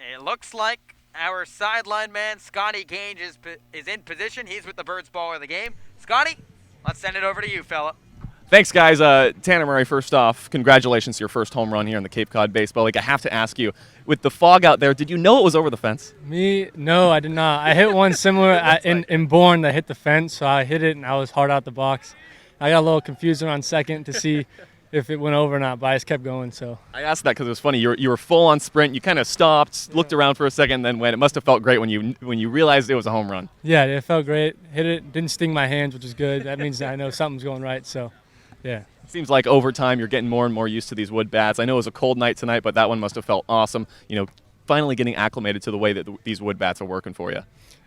It looks like our sideline man, Scotty Gange, is in position. He's with the Birds baller of the game. Scotty, let's send it over to you, fella. Thanks, guys. Tanner Murray, first off, congratulations to your first home run here in the Cape Cod Baseball League. I have to ask you, with the fog out there, did you know it was over the fence? Me? No, I did not. I hit one similar in Bourne that hit the fence, so I hit it and I was hard out the box. I got a little confused around second to see if it went over or not, but I just kept going. So I asked that because it was funny. You were full on sprint. You kind of stopped, looked around for a second, then went. It must have felt great when you realized it was a home run. yeah, it felt great. Hit it, didn't sting my hands, which is good. That means I know something's going right. So, yeah. Seems like over time you're getting more and more used to these wood bats. I know it was a cold night tonight, but that one must have felt awesome. Finally getting acclimated to the way that these wood bats are working for you.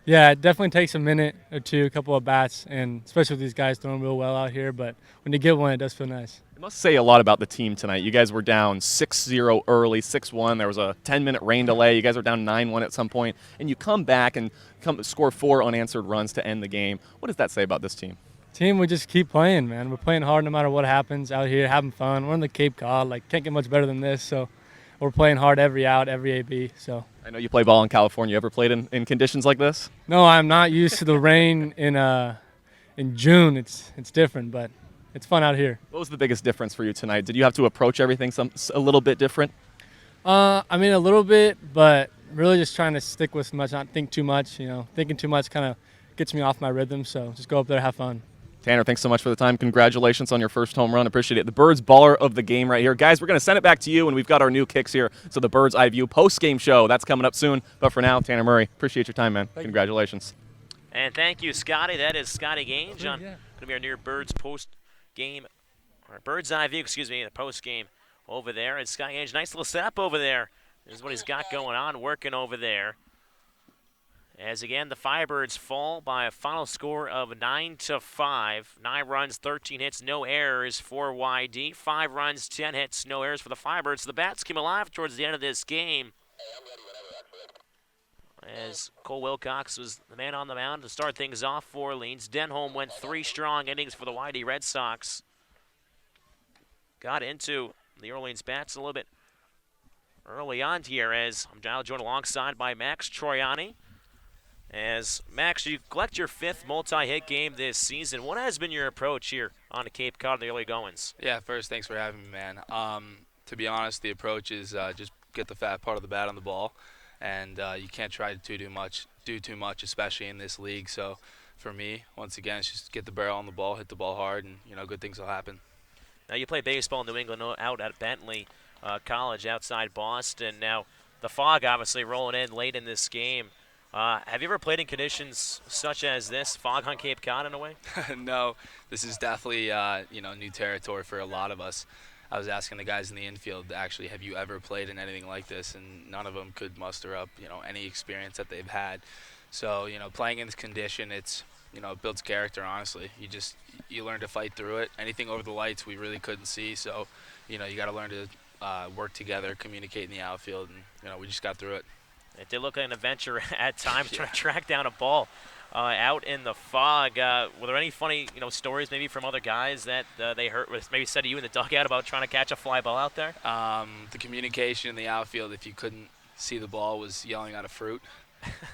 Yeah, it definitely takes a minute or two, a couple of bats, and especially with these guys throwing real well out here. But when you get one, it does feel nice. It must say a lot about the team tonight. You guys were down 6-0 early, 6-1. There was a 10-minute rain delay. You guys were down 9-1 at some point, and you come back and score 4 unanswered runs to end the game. What does that say about this team? Team, we just keep playing, man. We're playing hard no matter what happens out here, having fun. We're in the Cape Cod, can't get much better than this. So we're playing hard every out, every AB. So I know you play ball in California. You ever played in conditions like this? no, I'm not used to the rain in June. It's different, but it's fun out here. What was the biggest difference for you tonight? Did you have to approach everything a little bit different? I mean a little bit, but really just trying to stick with much, not think too much. Thinking too much kind of gets me off my rhythm. So just go up there, have fun. Tanner, thanks so much for the time. Congratulations on your first home run. Appreciate it. The Birds baller of the game right here. Guys, we're going to send it back to you, and we've got our new kicks here. So the Birds Eye View post-game show, that's coming up soon. But for now, Tanner Murray, appreciate your time, man. Congratulations. And thank you, Scotty. That is Scotty Gange on going to be our near Birds post-game, or Birds Eye View, the post-game over there. And Scotty Gange, nice little setup over there. This is what he's got going on, working over there. As again, the Firebirds fall by a final score of 9-5. 9 runs, 13 hits, no errors for YD. 5 runs, 10 hits, no errors for the Firebirds. The bats came alive towards the end of this game, as Cole Wilcox was the man on the mound to start things off for Orleans. Denholm went 3 strong innings for the YD Red Sox. Got into the Orleans bats a little bit early on here, as I'm now joined alongside by Max Troiani. As Max, you collect your 5th multi-hit game this season. What has been your approach here on the Cape Cod in the early goings? Yeah, first, thanks for having me, man. To be honest, the approach is just get the fat part of the bat on the ball, and you can't try to do too much, especially in this league. So for me, once again, it's just get the barrel on the ball, hit the ball hard, and good things will happen. Now you play baseball in New England out at Bentley College outside Boston. Now the fog obviously rolling in late in this game. Have you ever played in conditions such as this, fog on Cape Cod in a way? No, this is definitely new territory for a lot of us. I was asking the guys in the infield, actually, have you ever played in anything like this? And none of them could muster up, any experience that they've had. So, playing in this condition, it builds character, honestly. You learn to fight through it. Anything over the lights we really couldn't see. So, you got to learn to work together, communicate in the outfield, and, we just got through it. It did look like an adventure at times trying to track down a ball out in the fog. Were there any funny, stories maybe from other guys that they heard, maybe said to you in the dugout about trying to catch a fly ball out there? The communication in the outfield, if you couldn't see the ball, was yelling out a fruit.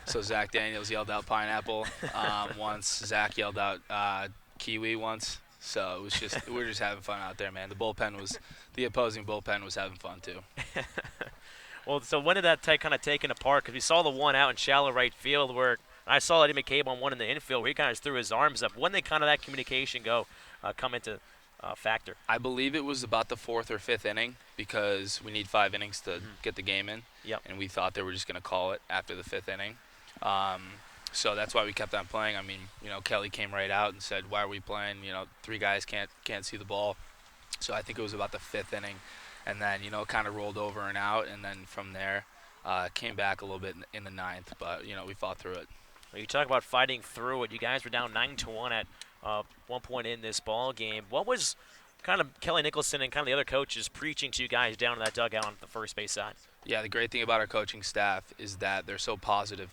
So Zach Daniels yelled out pineapple once. Zach yelled out kiwi once. So it was just we were just having fun out there, man. The opposing bullpen was having fun too. Well, so when did that kind of taken apart? Because we saw the one out in shallow right field where I saw Eddie McCabe on one in the infield where he kind of threw his arms up. When did kind of that communication come into factor? I believe it was about the 4th or 5th inning because we need 5 innings to get the game in. Yep. And we thought they were just going to call it after the 5th inning. So that's why we kept on playing. I mean, Kelly came right out and said, why are we playing? 3 guys can't see the ball. So I think it was about the 5th inning. And then, kind of rolled over and out. And then from there, came back a little bit in the 9th. But, we fought through it. Well, you talk about fighting through it. You guys were down 9-1 at one point in this ball game. What was kind of Kelly Nicholson and kind of the other coaches preaching to you guys down in that dugout on the first base side? Yeah, the great thing about our coaching staff is that they're so positive.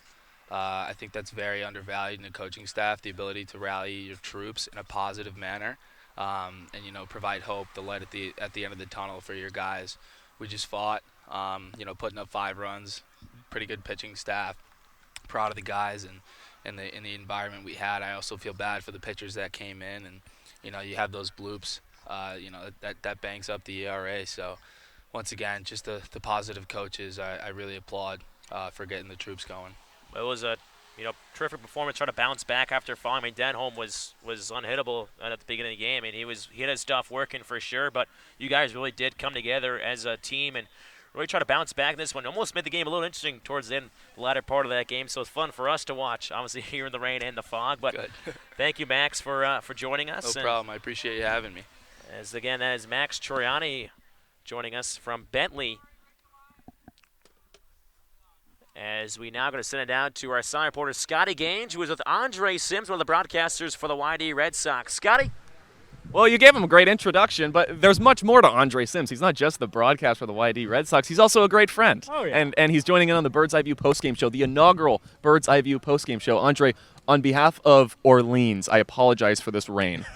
I think that's very undervalued in the coaching staff, the ability to rally your troops in a positive manner. And provide hope, the light at the end of the tunnel for your guys. We just fought, putting up 5 runs, pretty good pitching staff. Proud of the guys and in the environment we had. I also feel bad for the pitchers that came in, and you have those bloops. That banks up the ERA. So once again, just the positive coaches. I really applaud for getting the troops going. It was a terrific performance. Trying to bounce back after falling. I mean, Denholm was unhittable at the beginning of the game. I mean, he had his stuff working for sure. But you guys really did come together as a team and really try to bounce back in this one. Almost made the game a little interesting towards the end, the latter part of that game. So it's fun for us to watch, obviously here in the rain and the fog. But Good. Thank you, Max, for joining us. No problem. I appreciate you having me. That is Max Troiani joining us from Bentley. As we now going to send it down to our side reporter, Scotty Gange, who is with Andre Sims, one of the broadcasters for the YD Red Sox. Scotty? Well, you gave him a great introduction, but there's much more to Andre Sims. He's not just the broadcaster for the YD Red Sox. He's also a great friend. Oh, yeah. And he's joining in on the Bird's Eye View postgame show, the inaugural Bird's Eye View postgame show. Andre, on behalf of Orleans, I apologize for this rain.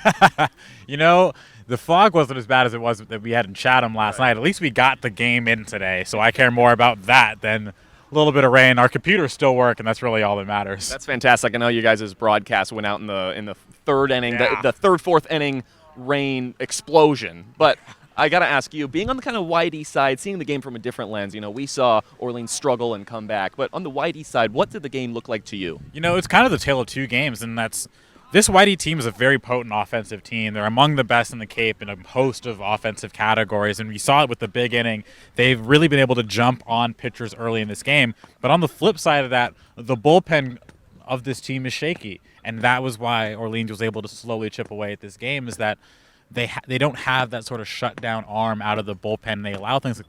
The fog wasn't as bad as it was that we had in Chatham last night. At least we got the game in today, so I care more about that than a little bit of rain. Our computers still work, and that's really all that matters. That's fantastic. I know you guys' broadcast went out in the third inning, Yeah. the third, fourth inning rain explosion. But I got to ask you, being on the kind of YD side, seeing the game from a different lens, we saw Orleans struggle and come back. But on the YD side, what did the game look like to you? It's kind of the tale of two games, and this YD team is a very potent offensive team. They're among the best in the Cape in a host of offensive categories, and we saw it with the big inning. They've really been able to jump on pitchers early in this game. But on the flip side of that, the bullpen of this team is shaky, and that was why Orleans was able to slowly chip away at this game, is that they don't have that sort of shutdown arm out of the bullpen. They allow things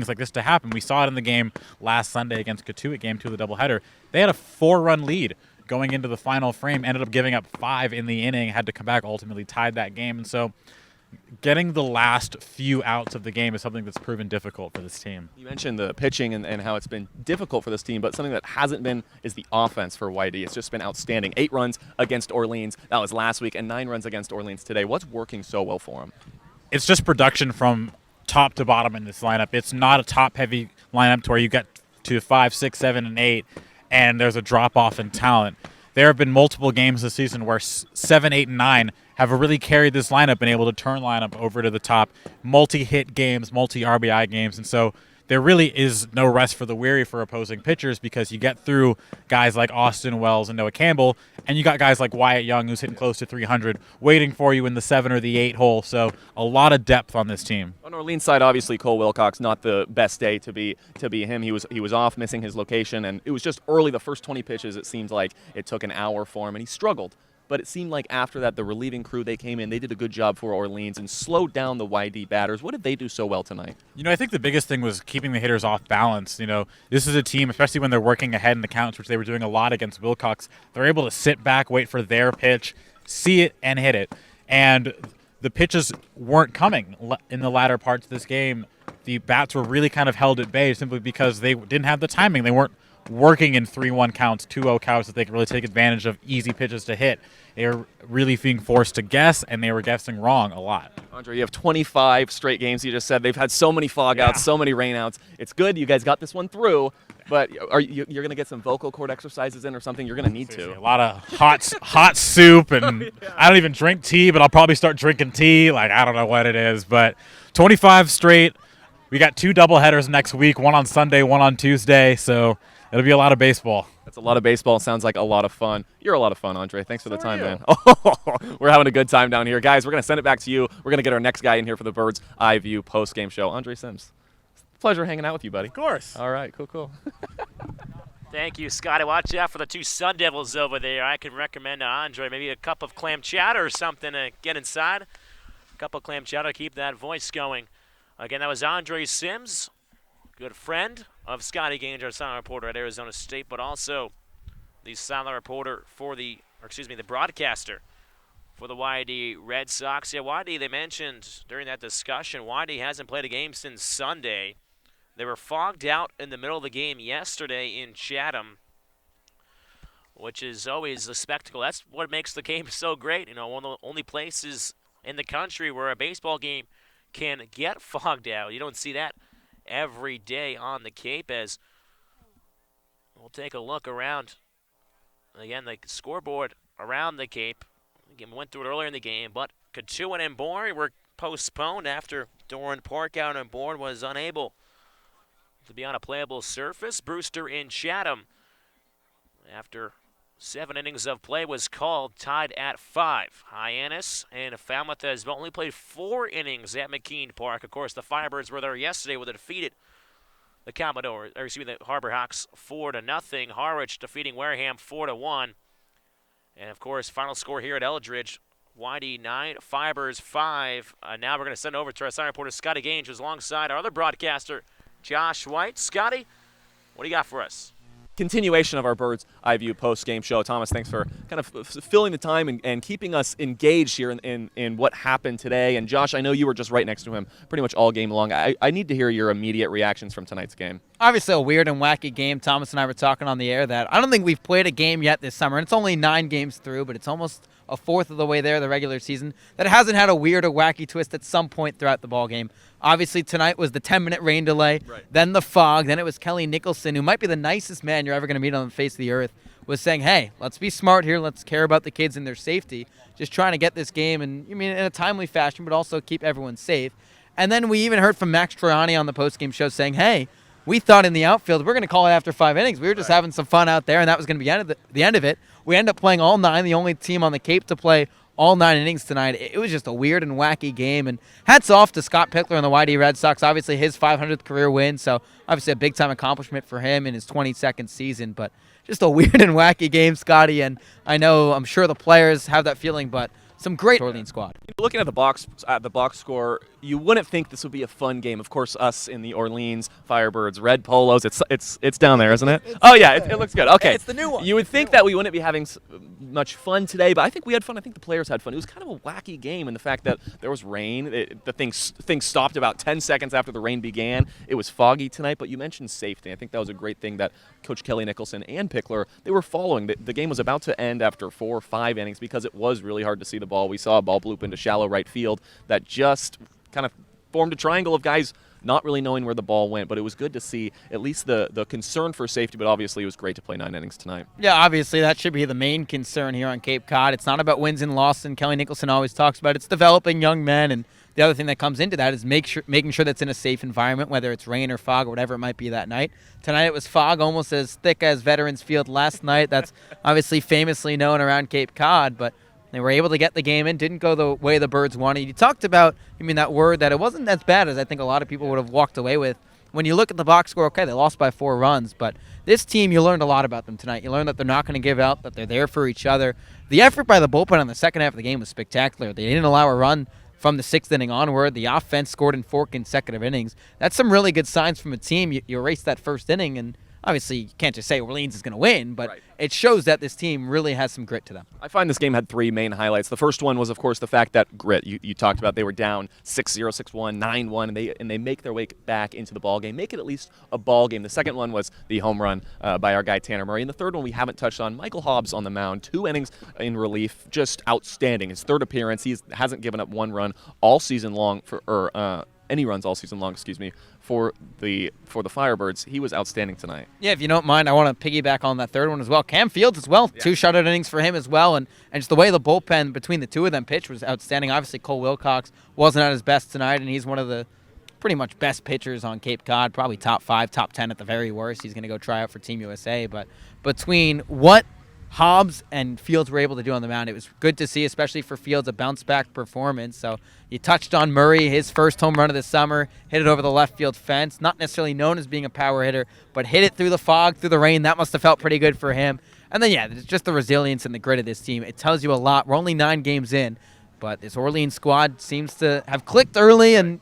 like this to happen. We saw it in the game last Sunday against Cotuit, game 2 of the doubleheader. They had a 4-run lead going into the final frame, ended up giving up 5 in the inning, had to come back, ultimately tied that game. And so getting the last few outs of the game is something that's proven difficult for this team. You mentioned the pitching and how it's been difficult for this team, but something that hasn't been is the offense for YD. It's just been outstanding. 8 runs against Orleans, that was last week, and 9 runs against Orleans today. What's working so well for them? It's just production from top to bottom in this lineup. It's not a top-heavy lineup to where you get to 5, 6, 7, and 8, and there's a drop-off in talent. There have been multiple games this season where 7, 8, and 9 have really carried this lineup, been able to turn lineup over to the top, multi-hit games, multi-RBI games, and so there really is no rest for the weary for opposing pitchers, because you get through guys like Austin Wells and Noah Campbell, and you got guys like Wyatt Young, who's hitting close to 300, waiting for you in the 7 or the 8 hole. So a lot of depth on this team. On Orleans' side, obviously Cole Wilcox, not the best day to be him. He was off, missing his location, and it was just early. The first 20 pitches, it seemed like it took an hour for him, and he struggled. But it seemed like after that, the relieving crew, they came in, they did a good job for Orleans and slowed down the YD batters. What did they do so well tonight? I think the biggest thing was keeping the hitters off balance. This is a team, especially when they're working ahead in the counts, which they were doing a lot against Wilcox, they're able to sit back, wait for their pitch, see it, and hit it. And the pitches weren't coming in the latter parts of this game. The bats were really kind of held at bay simply because they didn't have the timing. They weren't working in 3-1 counts, 2-0 counts, that they could really take advantage of easy pitches to hit. They were really being forced to guess, and they were guessing wrong a lot. Andre, you have 25 straight games. You just said they've had so many fog outs, so many rain outs. It's good you guys got this one through, but you're going to get some vocal cord exercises in or something? You're going to need to. A lot of hot soup, and I don't even drink tea, but I'll probably start drinking tea. I don't know what it is, but 25 straight. We got 2 doubleheaders next week, one on Sunday, one on Tuesday, so it'll be a lot of baseball. That's a lot of baseball. Sounds like a lot of fun. You're a lot of fun, Andre. Thanks for the time, man. Oh, we're having a good time down here. Guys, we're going to send it back to you. We're going to get our next guy in here for the Bird's Eye View post-game show. Andre Sims, pleasure hanging out with you, buddy. Of course. All right, cool. Thank you, Scotty. Watch out for the 2 Sun Devils over there. I can recommend to Andre maybe a cup of clam chowder or something to get inside. A cup of clam chowder to keep that voice going. Again, that was Andre Sims, good friend of Scotty Gange, our silent reporter at Arizona State, but also the silent reporter for the broadcaster for the YD Red Sox. Yeah, YD, they mentioned during that discussion, YD hasn't played a game since Sunday. They were fogged out in the middle of the game yesterday in Chatham, which is always a spectacle. That's what makes the game so great. One of the only places in the country where a baseball game can get fogged out. You don't see that every day on the Cape, as take a look around. Again, the scoreboard around the Cape. Again, we went through it earlier in the game, but Cotuit and Bourne were postponed after Doran Parkout and Bourne was unable to be on a playable surface. Brewster in Chatham, after 7 innings of play, was called, tied at 5. Hyannis and Falmouth has only played 4 innings at McKean Park. Of course, the Firebirds were there yesterday with a defeated the the Harbor Hawks 4-0. Harwich defeating Wareham 4-1. And of course, final score here at Eldredge, Whitey 9, Firebirds 5. Now we're going to send over to our side reporter Scotty Gange, who's alongside our other broadcaster, Josh White. Scotty, what do you got for us? Continuation of our Bird's Eye View post-game show. Thomas, thanks for kind of filling the time and keeping us engaged here in what happened today. And Josh, I know you were just right next to him pretty much all game long. I need to hear your immediate reactions from tonight's game. Obviously a weird and wacky game. Thomas and I were talking on the air that I don't think we've played a game yet this summer. And it's only 9 games through, but it's almost a fourth of the way there, the regular season, that hasn't had a weird or wacky twist at some point throughout the ball game. Obviously, tonight was the 10-minute rain delay, then the fog, then it was Kelly Nicholson, who might be the nicest man you're ever going to meet on the face of the earth, was saying, hey, let's be smart here, let's care about the kids and their safety, just trying to get this game and in a timely fashion, but also keep everyone safe. And then we even heard from Max Troiani on the postgame show saying, hey, we thought in the outfield we're going to call it after 5 innings. We were just having some fun out there, and that was going to be the end of it. We ended up playing all 9, the only team on the Cape to play all 9 innings tonight. It was just a weird and wacky game. And hats off to Scott Pickler and the YD Red Sox. Obviously, his 500th career win, so obviously a big-time accomplishment for him in his 22nd season. But just a weird and wacky game, Scotty. And I'm sure the players have that feeling, but some great Orleans squad. Looking at the box score, you wouldn't think this would be a fun game. Of course, us in the Orleans Firebirds red polos, it's down there, isn't it? It looks good. Okay, it's the new one. You would think that we wouldn't be having much fun today, but I think we had fun. I think the players had fun. It was kind of a wacky game in the fact that there was rain. The thing stopped about 10 seconds after the rain began. It was foggy tonight, but you mentioned safety. I think that was a great thing that Coach Kelly Nicholson and Pickler, they were following. The game was about to end after 4 or 5 innings because it was really hard to see the ball. We saw a ball bloop into shallow right field that just kind of formed a triangle of guys not really knowing where the ball went, but it was good to see at least the concern for safety, but obviously it was great to play 9 innings tonight. Yeah, obviously that should be the main concern here on Cape Cod. It's not about wins and losses, and Kelly Nicholson always talks about it. It's developing young men, and the other thing that comes into that is making sure that's in a safe environment, whether it's rain or fog or whatever it might be that night. Tonight it was fog, almost as thick as Veterans Field last night. That's obviously famously known around Cape Cod, but they were able to get the game in, didn't go the way the Birds wanted. You talked about, that word that it wasn't as bad as I think a lot of people would have walked away with. When you look at the box score, okay, they lost by 4 runs, but this team, you learned a lot about them tonight. You learned that they're not going to give out, that they're there for each other. The effort by the bullpen on the second half of the game was spectacular. They didn't allow a run from the 6th inning onward. The offense scored in 4 consecutive innings. That's some really good signs from a team. You erased that first inning, and obviously you can't just say Orleans is going to win, but it shows that this team really has some grit to them. I find this game had 3 main highlights. The first one was, of course, the fact that grit. You talked about they were down 6-0, 6-1, 9-1, and they make their way back into the ball game, make it at least a ball game. The second one was the home run by our guy Tanner Murray, and the third one we haven't touched on. Michael Hobbs on the mound, 2 innings in relief, just outstanding. His 3rd appearance, he hasn't given up 1 run all season long any runs all season long, for the Firebirds. He was outstanding tonight. Yeah, if you don't mind, I want to piggyback on that third one as well. Cam Fields as well, 2 shutout innings for him as well, and just the way the bullpen between the two of them pitched was outstanding. Obviously, Cole Wilcox wasn't at his best tonight, and he's one of the pretty much best pitchers on Cape Cod, probably top 5, top 10 at the very worst. He's going to go try out for Team USA, but between what Hobbs and Fields were able to do on the mound, it was good to see, especially for Fields, a bounce-back performance. So you touched on Murray, his first home run of the summer, hit it over the left field fence, not necessarily known as being a power hitter, but hit it through the fog, through the rain. That must have felt pretty good for him. And then, it's just the resilience and the grit of this team. It tells you a lot. We're only 9 games in, but this Orleans squad seems to have clicked early, and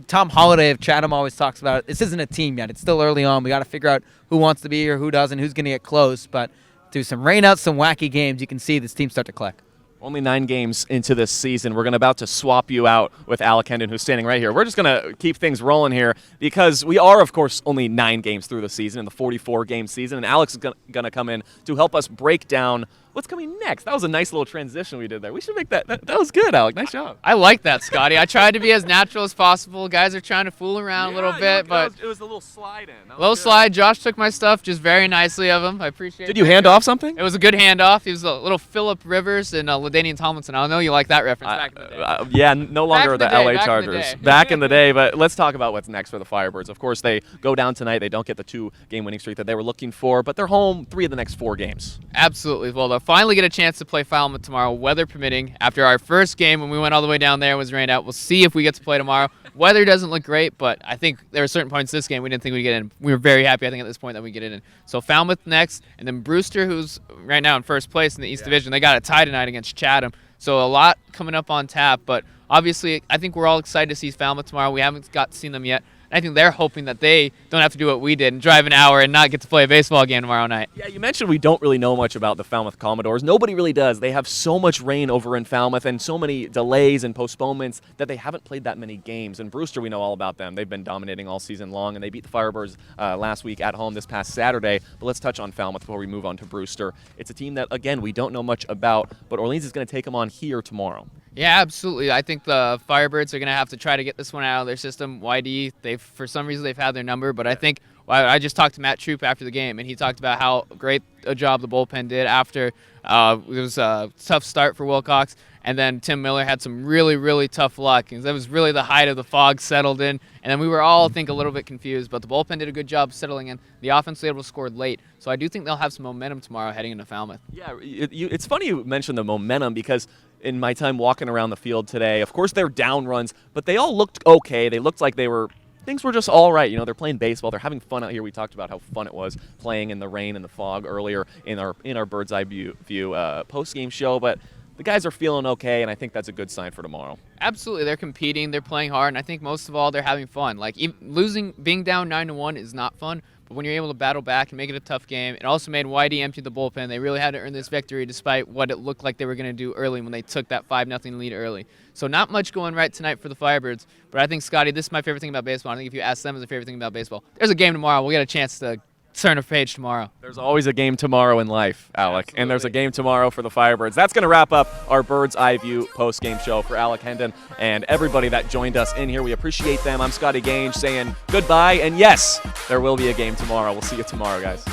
Tom Holliday of Chatham always talks about it. This isn't a team yet. It's still early on. We got to figure out who wants to be here, who doesn't, who's going to get close, but through some rainouts, some wacky games, you can see this team start to click. Only 9 games into this season. We're about to swap you out with Alec Henden, who's standing right here. We're just going to keep things rolling here because we are, of course, only 9 games through the season in the 44-game season, and Alex is going to come in to help us break down what's coming next? That was a nice little transition we did there. We should make that. That was good, Alec. Nice job. I like that, Scotty. I tried to be as natural as possible. Guys are trying to fool around a little bit, but it was a little slide in. little slide. Josh took my stuff just very nicely of him. I appreciate it. Did you hand off something? It was a good handoff. He was a little Phillip Rivers and LaDainian Tomlinson. I know you like that reference back in the day. Yeah, no longer in the the day, LA back in the Chargers. day. Back in the day, but let's talk about what's next for the Firebirds. Of course, they go down tonight. They don't get the 2-game winning streak that they were looking for, but they're home 3 of the next 4 games. Absolutely. Well, they'll finally get a chance to play Falmouth tomorrow, weather permitting. After our first game, when we went all the way down there, it was rained out. We'll see if we get to play tomorrow. Weather doesn't look great, but I think there were certain points this game we didn't think we'd get in. We were very happy, I think, at this point that we get in. So Falmouth next, and then Brewster, who's right now in first place in the East Division. They got a tie tonight against Chatham. So a lot coming up on tap, but obviously I think we're all excited to see Falmouth tomorrow. We haven't got to see them yet. I think they're hoping that they don't have to do what we did and drive an hour and not get to play a baseball game tomorrow night. Yeah, you mentioned we don't really know much about the Falmouth Commodores. Nobody really does. They have so much rain over in Falmouth and so many delays and postponements that they haven't played that many games. And Brewster, we know all about them. They've been dominating all season long, and they beat the Firebirds last week at home this past Saturday. But let's touch on Falmouth before we move on to Brewster. It's a team that, again, we don't know much about, but Orleans is going to take them on here tomorrow. Yeah, absolutely. I think the Firebirds are going to have to try to get this one out of their system. YD, for some reason, they've had their number, but I think I just talked to Matt Troop after the game, and he talked about how great a job the bullpen did after it was a tough start for Wilcox, and then Tim Miller had some really, really tough luck. That was really the height of the fog settled in, and then we were all, I think, a little bit confused, but the bullpen did a good job settling in. The offense was able to score late, so I do think they'll have some momentum tomorrow heading into Falmouth. Yeah, it's funny you mentioned the momentum because in my time walking around the field today, of course they're down runs, but they all looked okay. They looked like things were just all right. You know, they're playing baseball. They're having fun out here. We talked about how fun it was playing in the rain and the fog earlier in our bird's eye view post-game show, but the guys are feeling okay, and I think that's a good sign for tomorrow. Absolutely. They're competing. They're playing hard, and I think most of all, they're having fun. Like, being down 9-1 is not fun, but when you're able to battle back and make it a tough game, it also made YD empty the bullpen. They really had to earn this victory despite what it looked like they were going to do early when they took that 5-0 lead early. So not much going right tonight for the Firebirds, but I think, Scotty, this is my favorite thing about baseball. I think if you ask them, it's the favorite thing about baseball. There's a game tomorrow. We'll get a chance to turn a page tomorrow. There's always a game tomorrow in life, Alec, Absolutely. And there's a game tomorrow for the Firebirds. That's going to wrap up our Bird's Eye View post-game show for Alec Henden and everybody that joined us in here. We appreciate them. I'm Scotty Gange saying goodbye, and yes, there will be a game tomorrow. We'll see you tomorrow, guys.